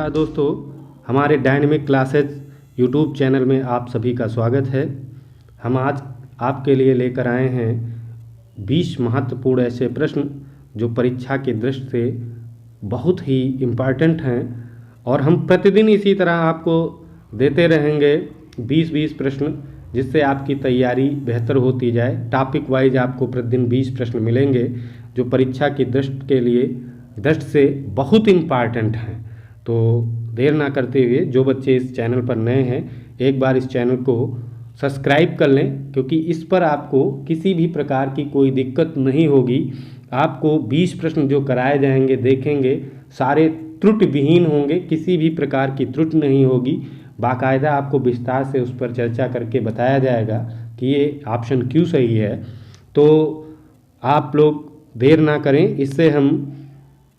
नमस्कार दोस्तों, हमारे डायनेमिक क्लासेज यूट्यूब चैनल में आप सभी का स्वागत है। हम आज आपके लिए लेकर आए हैं 20 महत्वपूर्ण ऐसे प्रश्न जो परीक्षा की दृष्टि से बहुत ही इम्पॉर्टेंट हैं और हम प्रतिदिन इसी तरह आपको देते रहेंगे 20-20 प्रश्न, जिससे आपकी तैयारी बेहतर होती जाए। टॉपिक वाइज आपको प्रतिदिन 20 प्रश्न मिलेंगे जो परीक्षा की दृष्टि से बहुत इम्पॉर्टेंट हैं। तो देर ना करते हुए जो बच्चे इस चैनल पर नए हैं, एक बार इस चैनल को सब्सक्राइब कर लें, क्योंकि इस पर आपको किसी भी प्रकार की कोई दिक्कत नहीं होगी। आपको 20 प्रश्न जो कराए जाएंगे देखेंगे, सारे त्रुटि विहीन होंगे, किसी भी प्रकार की त्रुटि नहीं होगी। बाकायदा आपको विस्तार से उस पर चर्चा करके बताया जाएगा कि ये ऑप्शन क्यों सही है। तो आप लोग देर ना करें, इससे हम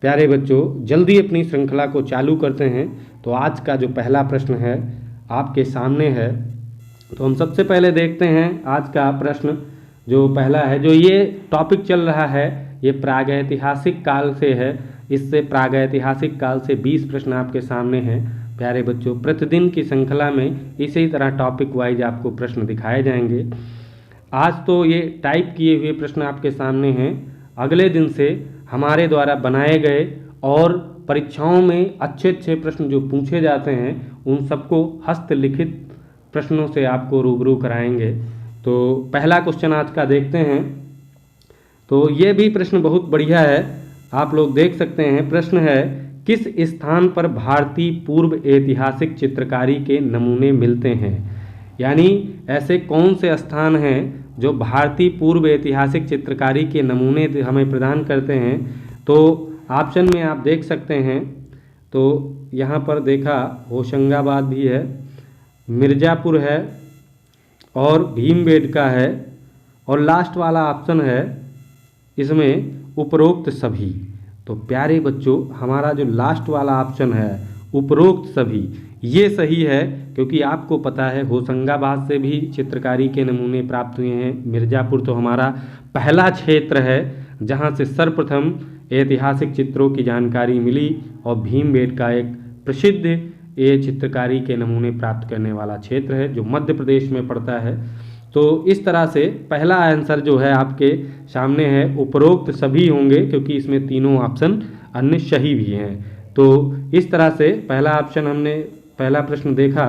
प्यारे बच्चों जल्दी अपनी श्रृंखला को चालू करते हैं। तो आज का जो पहला प्रश्न है आपके सामने है, तो हम सबसे पहले देखते हैं आज का प्रश्न जो पहला है। जो ये टॉपिक चल रहा है ये प्रागैतिहासिक काल से है। इससे प्रागैतिहासिक काल से 20 प्रश्न आपके सामने हैं प्यारे बच्चों। प्रतिदिन की श्रृंखला में इसी तरह टॉपिक वाइज आपको प्रश्न दिखाए जाएंगे। आज तो ये टाइप किए हुए प्रश्न आपके सामने हैं। अगले दिन से हमारे द्वारा बनाए गए और परीक्षाओं में अच्छे प्रश्न जो पूछे जाते हैं उन सबको हस्तलिखित प्रश्नों से आपको रूबरू कराएंगे। तो पहला क्वेश्चन आज का देखते हैं। तो ये भी प्रश्न बहुत बढ़िया है, आप लोग देख सकते हैं। प्रश्न है, किस स्थान पर भारतीय पूर्व ऐतिहासिक चित्रकारी के नमूने मिलते हैं? यानी ऐसे कौन से स्थान हैं जो भारतीय पूर्व ऐतिहासिक चित्रकारी के नमूने हमें प्रदान करते हैं? तो ऑप्शन में आप देख सकते हैं, तो यहाँ पर देखा होशंगाबाद भी है, मिर्ज़ापुर है और भीमबेटका है, और लास्ट वाला ऑप्शन है इसमें उपरोक्त सभी। तो प्यारे बच्चों हमारा जो लास्ट वाला ऑप्शन है उपरोक्त सभी, ये सही है, क्योंकि आपको पता है होशंगाबाद से भी चित्रकारी के नमूने प्राप्त हुए हैं। मिर्ज़ापुर तो हमारा पहला क्षेत्र है जहां से सर्वप्रथम ऐतिहासिक चित्रों की जानकारी मिली, और भीमबेटका एक प्रसिद्ध ये चित्रकारी के नमूने प्राप्त करने वाला क्षेत्र है जो मध्य प्रदेश में पड़ता है। तो इस तरह से पहला आंसर जो है आपके सामने है उपरोक्त सभी होंगे, क्योंकि इसमें तीनों ऑप्शन अन्य सही भी हैं। तो इस तरह से पहला ऑप्शन हमने पहला प्रश्न देखा।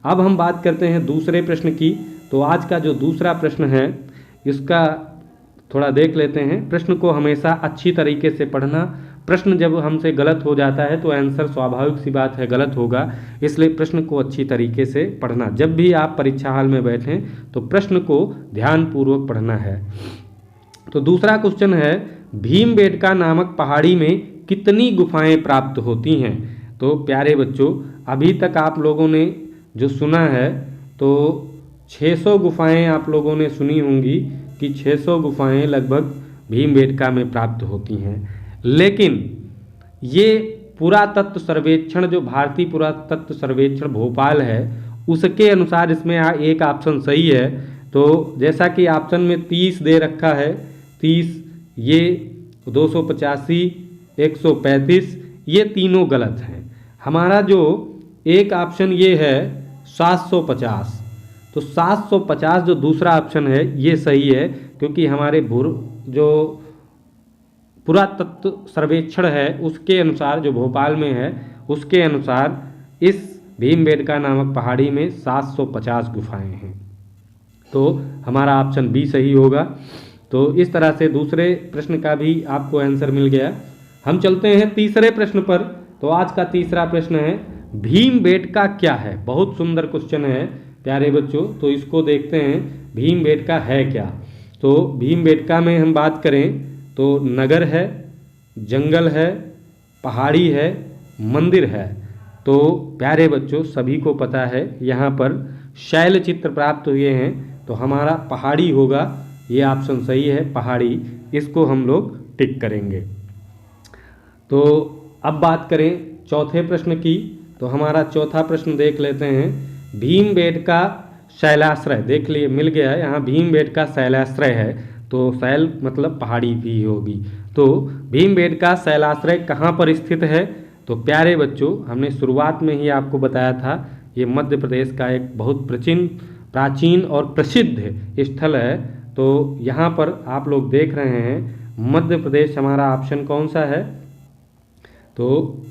अब हम बात करते हैं दूसरे प्रश्न की। तो आज का जो दूसरा प्रश्न है इसका थोड़ा देख लेते हैं। प्रश्न को हमेशा अच्छी तरीके से पढ़ना। प्रश्न जब हमसे गलत हो जाता है तो आंसर स्वाभाविक सी बात है गलत होगा, इसलिए प्रश्न को अच्छी तरीके से पढ़ना। जब भी आप परीक्षा हॉल में बैठें तो प्रश्न को ध्यानपूर्वक पढ़ना है। तो दूसरा क्वेश्चन है, भीमबेटका नामक पहाड़ी में कितनी गुफाएं प्राप्त होती हैं? तो प्यारे बच्चों अभी तक आप लोगों ने जो सुना है तो 600 गुफाएं आप लोगों ने सुनी होंगी कि 600 गुफाएं लगभग भीमबेटका में प्राप्त होती हैं। लेकिन ये पुरातत्व सर्वेक्षण जो भारतीय पुरातत्व सर्वेक्षण भोपाल है उसके अनुसार इसमें एक ऑप्शन सही है। तो जैसा कि ऑप्शन में 30 दे रखा है, 30 ये 285 135 ये तीनों गलत हैं। हमारा जो एक ऑप्शन ये है 750, तो 750 जो दूसरा ऑप्शन है ये सही है, क्योंकि हमारे जो पुरातत्व सर्वेक्षण है उसके अनुसार जो भोपाल में है उसके अनुसार इस भीमबेटका नामक पहाड़ी में 750 गुफाएं हैं। तो हमारा ऑप्शन बी सही होगा। तो इस तरह से दूसरे प्रश्न का भी आपको आंसर मिल गया। हम चलते हैं तीसरे प्रश्न पर। तो आज का तीसरा प्रश्न है, भीमबेटका क्या है? बहुत सुंदर क्वेश्चन है प्यारे बच्चों, तो इसको देखते हैं भीमबेटका है क्या। तो भीमबेटका में हम बात करें तो नगर है, जंगल है, पहाड़ी है, मंदिर है। तो प्यारे बच्चों सभी को पता है यहाँ पर शैल चित्र प्राप्त हुए हैं, तो हमारा पहाड़ी होगा, ये ऑप्शन सही है पहाड़ी, इसको हम लोग टिक करेंगे। तो अब बात करें चौथे प्रश्न की। तो हमारा चौथा प्रश्न देख लेते हैं, भीमबेटका शैलाश्रय, देख लिए मिल गया है यहाँ भीमबेटका शैलाश्रय है, तो शैल मतलब पहाड़ी भी होगी। तो भीमबेटका शैलाश्रय कहाँ पर स्थित है? तो प्यारे बच्चों, हमने शुरुआत में ही आपको बताया था, ये मध्य प्रदेश का एक बहुत प्राचीन और प्रसिद्ध स्थल है। तो यहाँ पर आप लोग देख रहे हैं मध्य प्रदेश, हमारा ऑप्शन कौन सा है? तो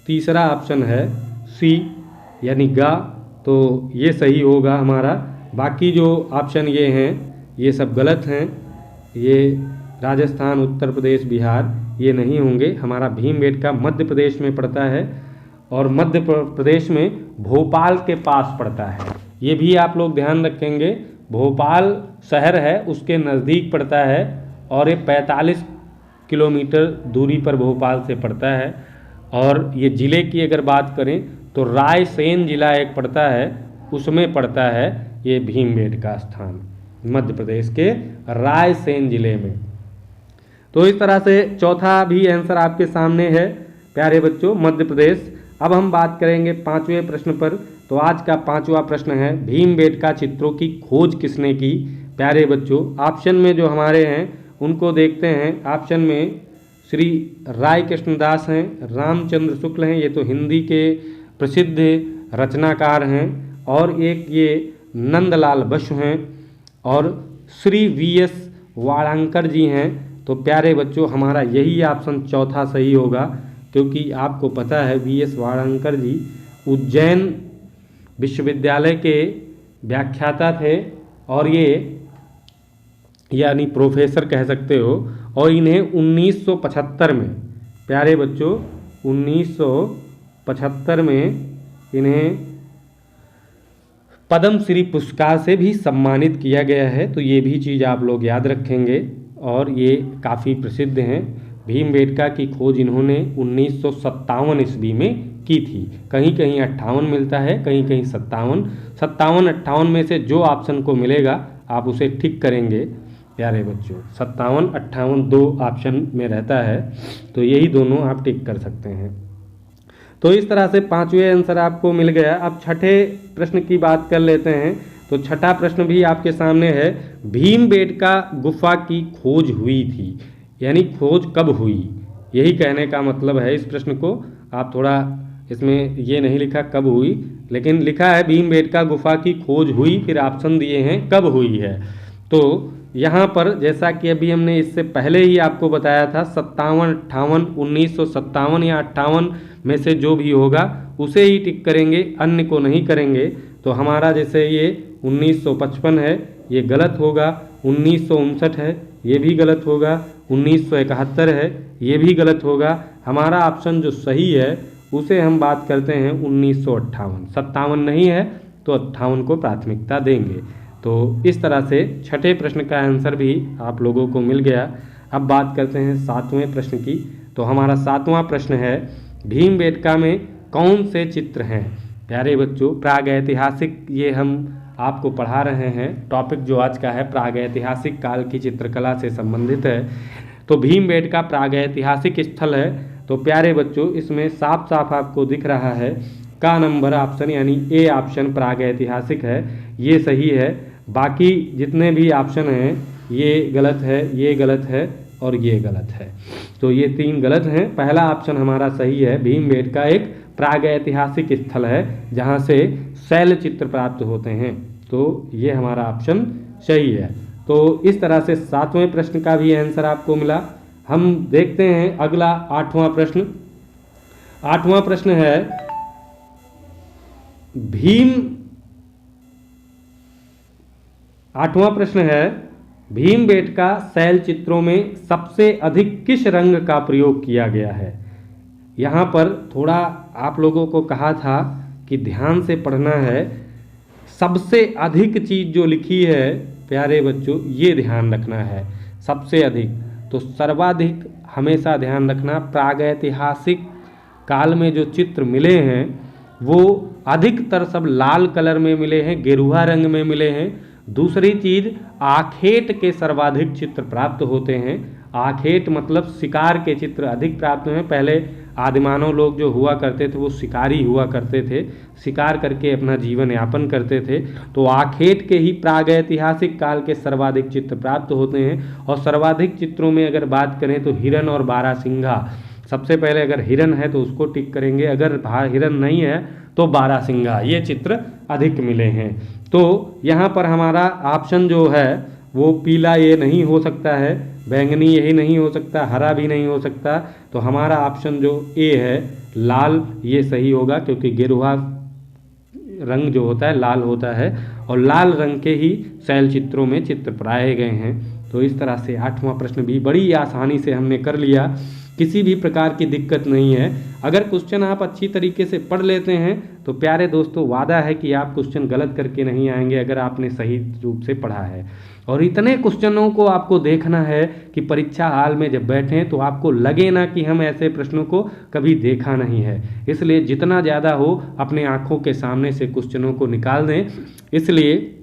तीसरा ऑप्शन है सी, यानी गा। तो ये सही होगा हमारा। बाकी जो ऑप्शन ये हैं ये सब गलत हैं। ये राजस्थान, उत्तर प्रदेश, बिहार ये नहीं होंगे। हमारा भीमबेटका मध्य प्रदेश में पड़ता है और मध्य प्रदेश में भोपाल के पास पड़ता है। ये भी आप लोग ध्यान रखेंगे, भोपाल शहर है उसके नज़दीक पड़ता है और ये 45 किलोमीटर दूरी पर भोपाल से पड़ता है। और ये ज़िले की अगर बात करें तो रायसेन जिला एक पड़ता है, उसमें पड़ता है ये भीमबेटका स्थान, मध्य प्रदेश के रायसेन जिले में। तो इस तरह से चौथा भी आंसर आपके सामने है प्यारे बच्चों, मध्य प्रदेश। अब हम बात करेंगे पांचवें प्रश्न पर। तो आज का पांचवा प्रश्न है, भीमबेटका चित्रों की खोज किसने की? प्यारे बच्चों, ऑप्शन में जो हमारे हैं उनको देखते हैं। ऑप्शन में श्री राय कृष्णदास हैं, रामचंद्र शुक्ल हैं, ये तो हिंदी के प्रसिद्ध रचनाकार हैं, और एक ये नंदलाल बसु हैं, और श्री वीएस वाणकर जी हैं। तो प्यारे बच्चों, हमारा यही ऑप्शन चौथा सही होगा, क्योंकि आपको पता है वीएस वाणकर जी उज्जैन विश्वविद्यालय के व्याख्याता थे, और ये यानी प्रोफेसर कह सकते हो। और इन्हें 1975 में, प्यारे बच्चों 1975 में इन्हें पद्मश्री पुरस्कार से भी सम्मानित किया गया है। तो ये भी चीज़ आप लोग याद रखेंगे, और ये काफ़ी प्रसिद्ध हैं। भीमबेटका की खोज इन्होंने 1957 ईस्वी में की थी। कहीं कहीं 58 मिलता है, कहीं कहीं 57 में से जो ऑप्शन को मिलेगा आप उसे टिक करेंगे प्यारे बच्चों। 57, 58 दो ऑप्शन में रहता है, तो यही दोनों आप टिक कर सकते हैं। तो इस तरह से पांचवें आंसर आपको मिल गया। अब छठे प्रश्न की बात कर लेते हैं। तो छठा प्रश्न भी आपके सामने है, भीमबेटका गुफा की खोज हुई थी, यानी खोज कब हुई, यही कहने का मतलब है इस प्रश्न को। आप थोड़ा इसमें ये नहीं लिखा कब हुई, लेकिन लिखा है भीमबेटका गुफा की खोज हुई, फिर ऑप्शन दिए हैं कब हुई है। तो यहाँ पर जैसा कि अभी हमने इससे पहले ही आपको बताया था, 57, 58, 1957 या 58 में से जो भी होगा उसे ही टिक करेंगे, अन्य को नहीं करेंगे। तो हमारा जैसे ये 1955 है, ये गलत होगा। 1959 है, ये भी गलत होगा। 1971 है, ये भी गलत होगा। हमारा ऑप्शन जो सही है उसे हम बात करते हैं 1958। 57 नहीं है तो 58 को प्राथमिकता देंगे। तो इस तरह से छठे प्रश्न का आंसर भी आप लोगों को मिल गया। अब बात करते हैं सातवें प्रश्न की। तो हमारा सातवां प्रश्न है, भीमबेटका में कौन से चित्र हैं? प्यारे बच्चों, प्रागैतिहासिक ये हम आपको पढ़ा रहे हैं। टॉपिक जो आज का है प्रागैतिहासिक काल की चित्रकला से संबंधित है। तो भीमबेटका प्रागैतिहासिक स्थल है। तो प्यारे बच्चों, इसमें साफ साफ आपको दिख रहा है का नंबर ऑप्शन, यानी ए ऑप्शन प्रागैतिहासिक है, ये सही है। बाकी जितने भी ऑप्शन हैं ये गलत है, ये गलत है और ये गलत है। तो ये तीन गलत हैं। पहला ऑप्शन हमारा सही है, भीमबेटका एक प्रागैतिहासिक स्थल है जहाँ से शैल चित्र प्राप्त होते हैं। तो ये हमारा ऑप्शन सही है। तो इस तरह से सातवें प्रश्न का भी आंसर आपको मिला। हम देखते हैं अगला आठवां प्रश्न। आठवां प्रश्न है, आठवां प्रश्न है, भीमबेटका शैल चित्रों में सबसे अधिक किस रंग का प्रयोग किया गया है? यहाँ पर थोड़ा आप लोगों को कहा था कि ध्यान से पढ़ना है। सबसे अधिक चीज़ जो लिखी है प्यारे बच्चों, ये ध्यान रखना है। सबसे अधिक तो सर्वाधिक हमेशा ध्यान रखना। प्रागैतिहासिक काल में जो चित्र मिले हैं वो अधिकतर सब लाल कलर में मिले हैं, गेरुआ रंग में मिले हैं। दूसरी चीज़, आखेट के सर्वाधिक चित्र प्राप्त होते हैं। आखेट मतलब शिकार के चित्र अधिक प्राप्त हैं। पहले आदिमानव लोग जो हुआ करते थे वो शिकारी हुआ करते थे, शिकार करके अपना जीवन यापन करते थे। तो आखेट के ही प्रागैतिहासिक काल के सर्वाधिक चित्र प्राप्त होते हैं। और सर्वाधिक चित्रों में अगर बात करें तो हिरण और बारहसिंघा सबसे पहले अगर हिरन है तो उसको टिक करेंगे, अगर हिरन नहीं है तो बारहसिंगा, ये चित्र अधिक मिले हैं। तो यहाँ पर हमारा ऑप्शन जो है वो पीला ये नहीं हो सकता है, बैंगनी यही नहीं हो सकता, हरा भी नहीं हो सकता, तो हमारा ऑप्शन जो ए है लाल ये सही होगा, क्योंकि गेरुआ रंग जो होता है लाल होता है और लाल रंग के ही शैल चित्रों में चित्र प्राये गए हैं। तो इस तरह से 8वां प्रश्न भी बड़ी आसानी से हमने कर लिया, किसी भी प्रकार की दिक्कत नहीं है। अगर क्वेश्चन आप अच्छी तरीके से पढ़ लेते हैं तो प्यारे दोस्तों वादा है कि आप क्वेश्चन गलत करके नहीं आएंगे, अगर आपने सही रूप से पढ़ा है। और इतने क्वेश्चनों को आपको देखना है कि परीक्षा हाल में जब बैठें तो आपको लगे ना कि हम ऐसे प्रश्नों को कभी देखा नहीं है। इसलिए जितना ज़्यादा हो अपने आँखों के सामने से क्वेश्चनों को निकाल दें, इसलिए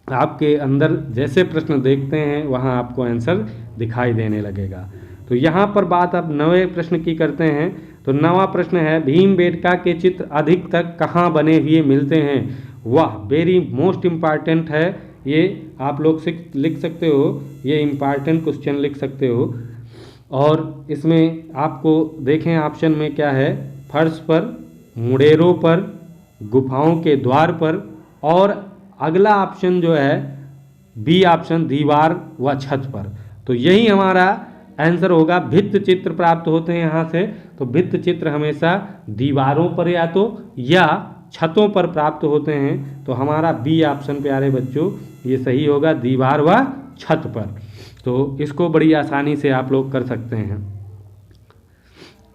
आपके अंदर जैसे प्रश्न देखते हैं वहाँ आपको आंसर दिखाई देने लगेगा। तो यहाँ पर बात अब 9वें प्रश्न की करते हैं। तो 9वां प्रश्न है, भीमबेटका के चित्र अधिक तक कहाँ बने हुए मिलते हैं? वाह, वेरी मोस्ट इम्पॉर्टेंट है, ये आप लोग लिख सकते हो, ये इम्पॉर्टेंट क्वेश्चन लिख सकते हो। और इसमें आपको देखें ऑप्शन में क्या है, फर्श पर, मुडेरों पर, गुफाओं के द्वार पर, और अगला ऑप्शन जो है बी ऑप्शन दीवार व छत पर। तो यही हमारा आंसर होगा। भित्त चित्र प्राप्त होते हैं यहाँ से, तो भित्त चित्र हमेशा दीवारों पर या छतों पर प्राप्त होते हैं। तो हमारा बी ऑप्शन प्यारे बच्चों ये सही होगा, दीवार व छत पर। तो इसको बड़ी आसानी से आप लोग कर सकते हैं।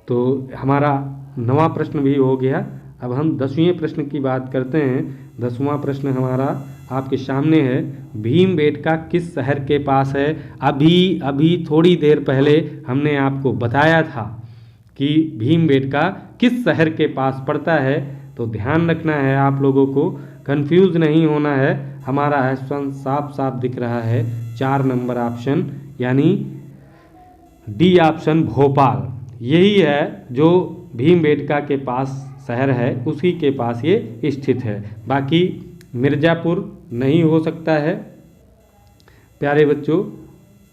तो हमारा 9वां प्रश्न भी हो गया। अब हम 10वें प्रश्न की बात करते हैं। 10वां प्रश्न हमारा आपके सामने है, भीमबेटका किस शहर के पास है? अभी थोड़ी देर पहले हमने आपको बताया था कि भीमबेटका किस शहर के पास पड़ता है। तो ध्यान रखना है आप लोगों को, कंफ्यूज नहीं होना है। हमारा ऑप्शन साफ साफ दिख रहा है, 4 नंबर ऑप्शन यानी डी ऑप्शन भोपाल, यही है जो भीमबेटका के पास शहर है, उसी के पास ये स्थित है। बाकी मिर्ज़ापुर नहीं हो सकता है प्यारे बच्चों,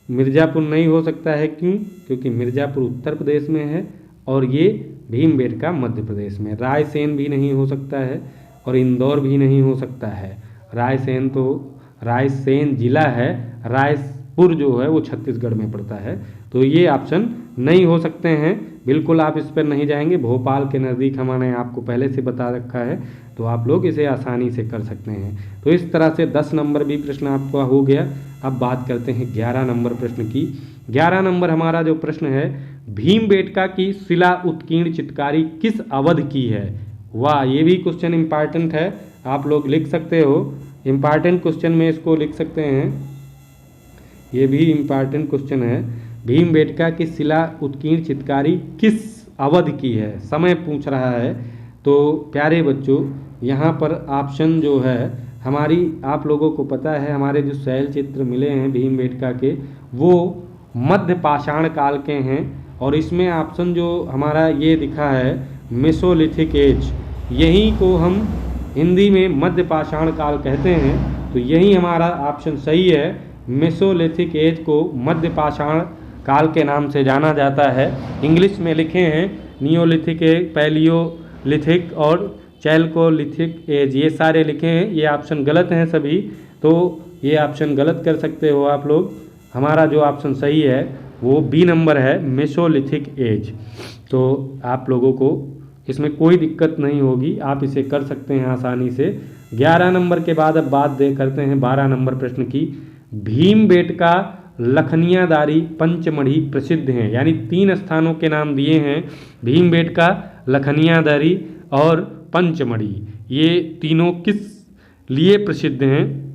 मिर्ज़ापुर नहीं हो सकता है। क्यों? क्योंकि मिर्ज़ापुर उत्तर प्रदेश में है और ये भीमबेटका मध्य प्रदेश में। रायसेन भी नहीं हो सकता है और इंदौर भी नहीं हो सकता है। रायसेन जिला है, रायपुर जो है वो छत्तीसगढ़ में पड़ता है। तो ये ऑप्शन नहीं हो सकते हैं, बिल्कुल आप इस पर नहीं जाएंगे। भोपाल के नज़दीक हमने आपको पहले से बता रखा है, तो आप लोग इसे आसानी से कर सकते हैं। तो इस तरह से 10 नंबर भी प्रश्न आपका हो गया। अब बात करते हैं 11 नंबर प्रश्न की। 11 नंबर हमारा जो प्रश्न है, भीमबेटका की शिला उत्कीर्ण चित्रकारी किस अवधि की है? वाह, ये भी क्वेश्चन इम्पॉर्टेंट है, आप लोग लिख सकते हो। इम्पॉर्टेंट क्वेश्चन में इसको लिख सकते हैं, ये भी इम्पॉर्टेंट क्वेश्चन है। भीमबेटका की शिला उत्कीर्ण चित्रकारी किस अवधि की है? समय पूछ रहा है। तो प्यारे बच्चों यहाँ पर ऑप्शन जो है हमारी, आप लोगों को पता है हमारे जो शैल चित्र मिले हैं भीमबेटका के वो मध्य पाषाण काल के हैं। और इसमें ऑप्शन जो हमारा ये दिखा है मेसोलिथिक एज, यही को हम हिंदी में मध्य पाषाण काल कहते हैं। तो यही हमारा ऑप्शन सही है। मेसोलिथिक एज को मध्य पाषाण काल के नाम से जाना जाता है। इंग्लिश में लिखे हैं नियोलिथिक एज, पैलियोलिथिक और चैल्कोलिथिक एज, ये सारे लिखे हैं। ये ऑप्शन गलत हैं सभी, तो ये ऑप्शन गलत कर सकते हो आप लोग। हमारा जो ऑप्शन सही है वो बी नंबर है, मेसोलिथिक एज। तो आप लोगों को इसमें कोई दिक्कत नहीं होगी, आप इसे कर सकते हैं आसानी से। 11 नंबर के बाद अब बात करते हैं 12 नंबर प्रश्न की। भीमबेटका लखनियादारी पंचमढ़ी प्रसिद्ध हैं, यानी 3 स्थानों के नाम दिए हैं, भीमबेटका, लखनियादारी और पंचमढ़ी। ये तीनों किस लिए प्रसिद्ध हैं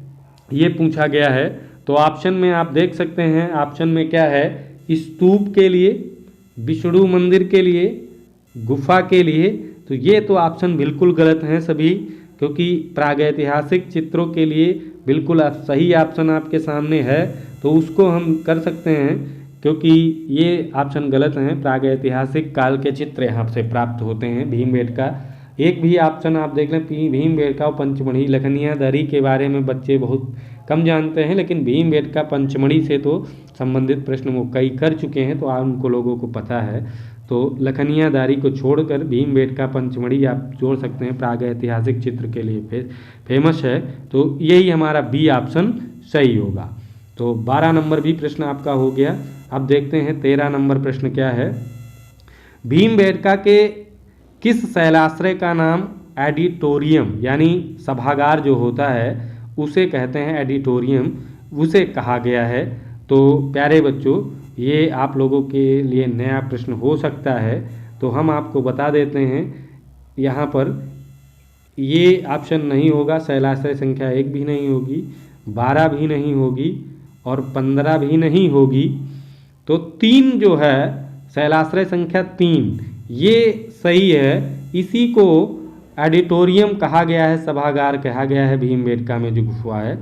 ये पूछा गया है। तो ऑप्शन में आप देख सकते हैं, ऑप्शन में क्या है, स्तूप के लिए, विष्णु मंदिर के लिए, गुफा के लिए। तो ये तो ऑप्शन बिल्कुल गलत हैं सभी, क्योंकि प्रागैतिहासिक चित्रों के लिए बिल्कुल सही ऑप्शन आपके सामने है, तो उसको हम कर सकते हैं, क्योंकि ये ऑप्शन गलत हैं। प्रागैतिहासिक काल के चित्र यहाँ से प्राप्त होते हैं भीमबेटका। एक भी ऑप्शन आप देख लें, भीमबेटका और पंचमढ़ी, लखनियादारी के बारे में बच्चे बहुत कम जानते हैं, लेकिन भीमबेटका पंचमढ़ी से तो संबंधित प्रश्न वो कई कर चुके हैं, तो उनको लोगों को पता है। तो लखनियादारी को छोड़कर भीमबेटका पंचमढ़ी आप जोड़ सकते हैं, प्रागैतिहासिक चित्र के लिए फेमस है। तो यही हमारा बी ऑप्शन सही होगा। तो 12 नंबर भी प्रश्न आपका हो गया। अब देखते हैं 13 नंबर प्रश्न क्या है। भीमबेटका के किस शैलाश्रय का नाम एडिटोरियम यानी सभागार जो होता है उसे कहते हैं एडिटोरियम, उसे कहा गया है। तो प्यारे बच्चों, ये आप लोगों के लिए नया प्रश्न हो सकता है, तो हम आपको बता देते हैं यहाँ पर ये ऑप्शन नहीं होगा। शैलाश्रय संख्या 1 भी नहीं होगी, 12 भी नहीं होगी और 15 भी नहीं होगी। तो 3 जो है, शैलाश्रय संख्या 3, ये सही है। इसी को ऑडिटोरियम कहा गया है, सभागार कहा गया है भीमबेटका में जो गुफा है।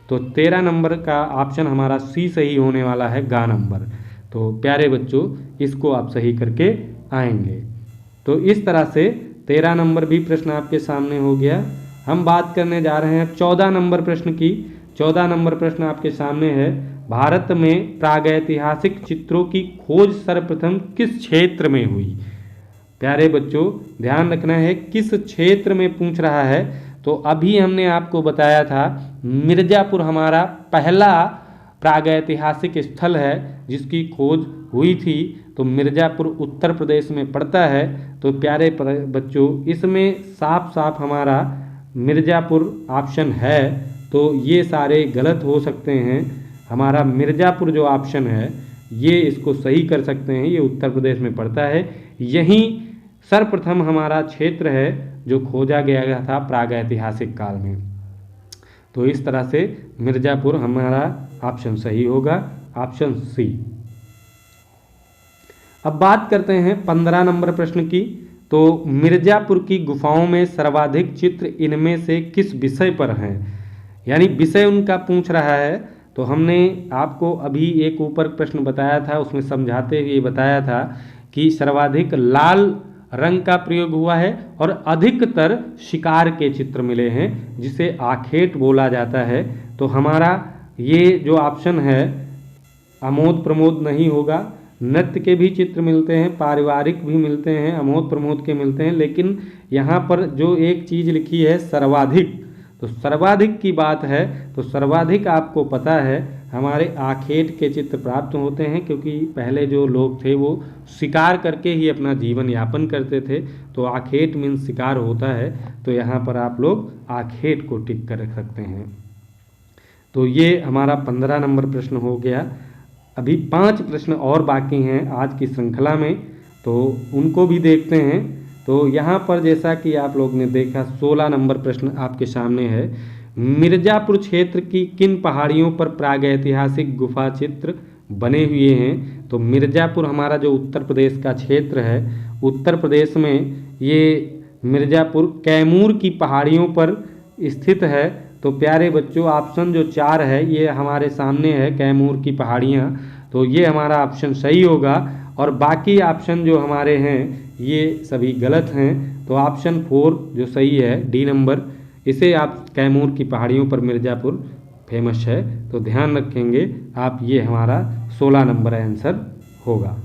तो 13 नंबर का ऑप्शन हमारा सी सही होने वाला है, गा नंबर। तो प्यारे बच्चों, इसको आप सही करके आएंगे। तो इस तरह से 13 नंबर भी प्रश्न आपके सामने हो गया। हम बात करने जा रहे हैं 14 नंबर प्रश्न की। 14 नंबर प्रश्न आपके सामने है, भारत में प्रागैतिहासिक चित्रों की खोज सर्वप्रथम किस क्षेत्र में हुई। प्यारे बच्चों, ध्यान रखना है किस क्षेत्र में पूछ रहा है। तो अभी हमने आपको बताया था मिर्ज़ापुर हमारा पहला प्रागैतिहासिक स्थल है जिसकी खोज हुई थी। तो मिर्ज़ापुर उत्तर प्रदेश में पड़ता है। तो प्यारे बच्चों, इसमें साफ साफ हमारा मिर्ज़ापुर ऑप्शन है। तो ये सारे गलत हो सकते हैं। हमारा मिर्ज़ापुर जो ऑप्शन है ये इसको सही कर सकते हैं, ये उत्तर प्रदेश में पड़ता है। यहीं सर्वप्रथम हमारा क्षेत्र है जो खोजा गया था प्रागैतिहासिक काल में। तो इस तरह से मिर्ज़ापुर हमारा ऑप्शन सही होगा, ऑप्शन सी। अब बात करते हैं 15 नंबर प्रश्न की। तो मिर्ज़ापुर की गुफाओं में सर्वाधिक चित्र इनमें से किस विषय पर हैं, यानी विषय उनका पूछ रहा है। तो हमने आपको अभी एक ऊपर प्रश्न बताया था, उसमें समझाते हुए बताया था कि सर्वाधिक लाल रंग का प्रयोग हुआ है और अधिकतर शिकार के चित्र मिले हैं जिसे आखेट बोला जाता है। तो हमारा ये जो ऑप्शन है आमोद प्रमोद नहीं होगा। नृत्य के भी चित्र मिलते हैं, पारिवारिक भी मिलते हैं, आमोद प्रमोद के मिलते हैं, लेकिन यहाँ पर जो एक चीज़ लिखी है सर्वाधिक, तो सर्वाधिक की बात है। तो सर्वाधिक आपको पता है हमारे आखेट के चित्र प्राप्त होते हैं, क्योंकि पहले जो लोग थे वो शिकार करके ही अपना जीवन यापन करते थे। तो आखेट मीन्स शिकार होता है। तो यहाँ पर आप लोग आखेट को टिक कर रख सकते हैं। तो ये हमारा 15 नंबर प्रश्न हो गया। अभी 5 प्रश्न और बाकी हैं आज की श्रृंखला में, तो उनको भी देखते हैं। तो यहाँ पर जैसा कि आप लोग ने देखा 16 नंबर प्रश्न आपके सामने है, मिर्ज़ापुर क्षेत्र की किन पहाड़ियों पर प्रागैतिहासिक गुफा चित्र बने हुए हैं। तो मिर्ज़ापुर हमारा जो उत्तर प्रदेश का क्षेत्र है, उत्तर प्रदेश में ये मिर्ज़ापुर कैमूर की पहाड़ियों पर स्थित है। तो प्यारे बच्चों, ऑप्शन जो 4 है ये हमारे सामने है, कैमूर की पहाड़ियाँ। तो ये हमारा ऑप्शन सही होगा और बाकी ऑप्शन जो हमारे हैं ये सभी गलत हैं। तो ऑप्शन 4 जो सही है, डी नंबर, इसे आप कैमूर की पहाड़ियों पर मिर्ज़ापुर फेमस है। तो ध्यान रखेंगे आप, ये हमारा 16 नंबर आंसर होगा।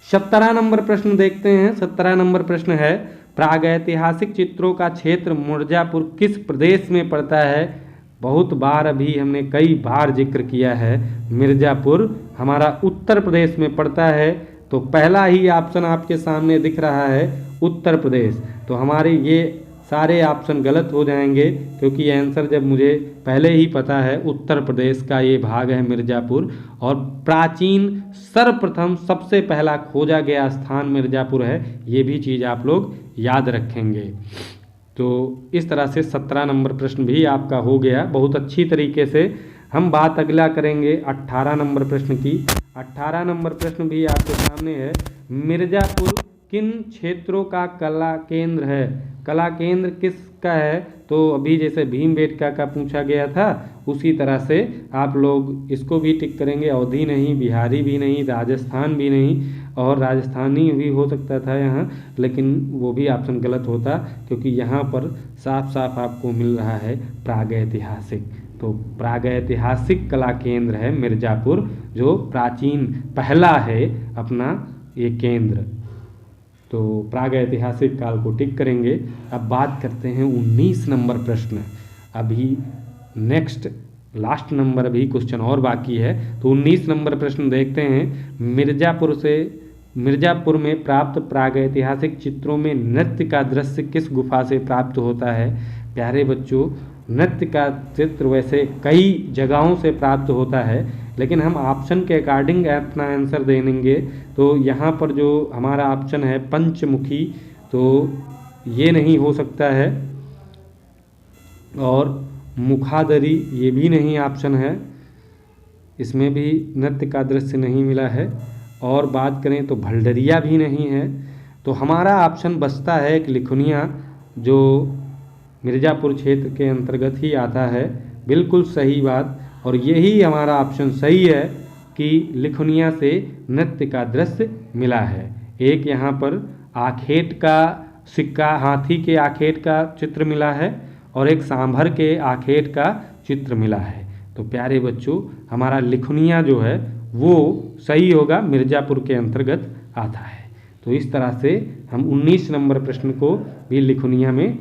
17 नंबर प्रश्न देखते हैं। 17 नंबर प्रश्न है, प्रागैतिहासिक चित्रों का क्षेत्र मिर्ज़ापुर किस प्रदेश में पड़ता है। बहुत बार अभी हमने कई बार जिक्र किया है, मिर्ज़ापुर हमारा उत्तर प्रदेश में पड़ता है। तो पहला ही ऑप्शन आपके सामने दिख रहा है उत्तर प्रदेश। तो हमारे ये सारे ऑप्शन गलत हो जाएंगे, क्योंकि आंसर जब मुझे पहले ही पता है उत्तर प्रदेश का ये भाग है मिर्ज़ापुर, और प्राचीन सर्वप्रथम सबसे पहला खोजा गया स्थान मिर्ज़ापुर है। ये भी चीज़ आप लोग याद रखेंगे। तो इस तरह से 17 नंबर प्रश्न भी आपका हो गया बहुत अच्छी तरीके से। हम बात अगला करेंगे 18 नंबर प्रश्न की। 18 नंबर प्रश्न भी आपके सामने है, मिर्ज़ापुर किन क्षेत्रों का कला केंद्र है। कला केंद्र किसका है। तो अभी जैसे भीमबेटका का पूछा गया था, उसी तरह से आप लोग इसको भी टिक करेंगे। अवधी नहीं, बिहारी भी नहीं, राजस्थान भी नहीं, और राजस्थानी भी हो सकता था यहाँ, लेकिन वो भी ऑप्शन गलत होता, क्योंकि यहाँ पर साफ साफ आपको मिल रहा है प्रागैतिहासिक। तो प्रागैतिहासिक कला केंद्र है मिर्ज़ापुर, जो प्राचीन पहला है अपना ये केंद्र। तो प्रागैतिहासिक काल को टिक करेंगे। अब बात करते हैं 19 नंबर प्रश्न। अभी नेक्स्ट लास्ट नंबर अभी क्वेश्चन और बाकी है। तो 19 नंबर प्रश्न देखते हैं। मिर्जापुर में प्राप्त प्रागैतिहासिक चित्रों में नृत्य का दृश्य किस गुफा से प्राप्त होता है? प्यारे बच्चों, नृत्य का चित्र वैसे कई जगहों से प्राप्त होता है, लेकिन हम ऑप्शन के अकॉर्डिंग अपना आंसर देंगे। तो यहाँ पर जो हमारा ऑप्शन है पंचमुखी, तो ये नहीं हो सकता है, और मुखादरी ये भी नहीं ऑप्शन है, इसमें भी नृत्य का दृश्य नहीं मिला है। और बात करें तो भलडरिया भी नहीं है। तो हमारा ऑप्शन बचता है एक लिखुनिया, जो मिर्ज़ापुर क्षेत्र के अंतर्गत ही आता है। बिल्कुल सही बात, और यही हमारा ऑप्शन सही है कि लिखुनिया से नृत्य का दृश्य मिला है। एक यहाँ पर आखेट का सिक्का, हाथी के आखेट का चित्र मिला है, और एक सांभर के आखेट का चित्र मिला है। तो प्यारे बच्चों, हमारा लिखुनिया जो है वो सही होगा, मिर्ज़ापुर के अंतर्गत आता है। तो इस तरह से हम 19 नंबर प्रश्न को भी लिखुनिया में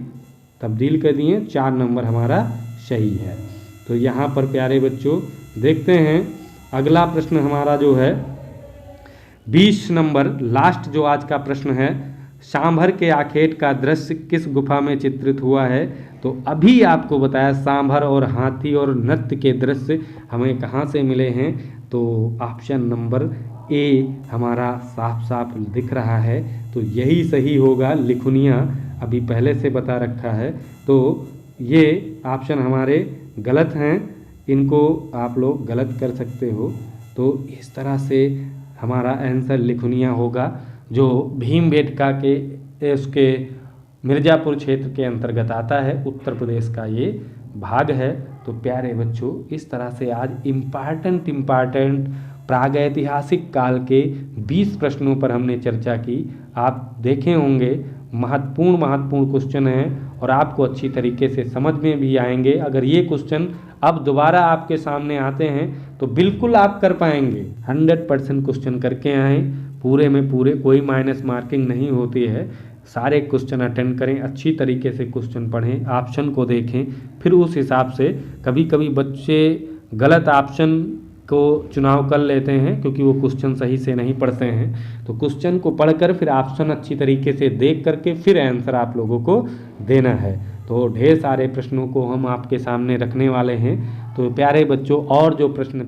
तब्दील कर दिए। 4 नंबर हमारा सही है। तो यहाँ पर प्यारे बच्चों देखते हैं अगला प्रश्न हमारा जो है 20 नंबर लास्ट जो आज का प्रश्न है, सांभर के आखेट का दृश्य किस गुफा में चित्रित हुआ है? तो अभी आपको बताया सांभर और हाथी और नृत्य के दृश्य हमें कहाँ से मिले हैं। तो ऑप्शन नंबर ए हमारा साफ साफ दिख रहा है, तो यही सही होगा। लिखुनिया अभी पहले से बता रखा है, तो ये ऑप्शन हमारे गलत हैं, इनको आप लोग गलत कर सकते हो। तो इस तरह से हमारा आंसर लिखुनिया होगा, जो भीमबेटका के उसके मिर्ज़ापुर क्षेत्र के अंतर्गत आता है, उत्तर प्रदेश का ये भाग है। तो प्यारे बच्चों, इस तरह से आज इम्पॉर्टेंट प्रागैतिहासिक काल के 20 प्रश्नों पर हमने चर्चा की। आप देखे होंगे महत्वपूर्ण क्वेश्चन हैं, और आपको अच्छी तरीके से समझ में भी आएंगे। अगर ये क्वेश्चन अब दोबारा आपके सामने आते हैं तो बिल्कुल आप कर पाएंगे। 100% क्वेश्चन करके आएँ, पूरे में पूरे, कोई माइनस मार्किंग नहीं होती है। सारे क्वेश्चन अटेंड करें, अच्छी तरीके से क्वेश्चन पढ़ें, ऑप्शन को देखें, फिर उस हिसाब से। कभी कभी बच्चे गलत ऑप्शन को चुनाव कर लेते हैं क्योंकि वो क्वेश्चन सही से नहीं पढ़ते हैं। तो क्वेश्चन को पढ़कर फिर ऑप्शन अच्छी तरीके से देख करके फिर आंसर आप लोगों को देना है। तो ढेर सारे प्रश्नों को हम आपके सामने रखने वाले हैं। तो प्यारे बच्चों, और जो प्रश्न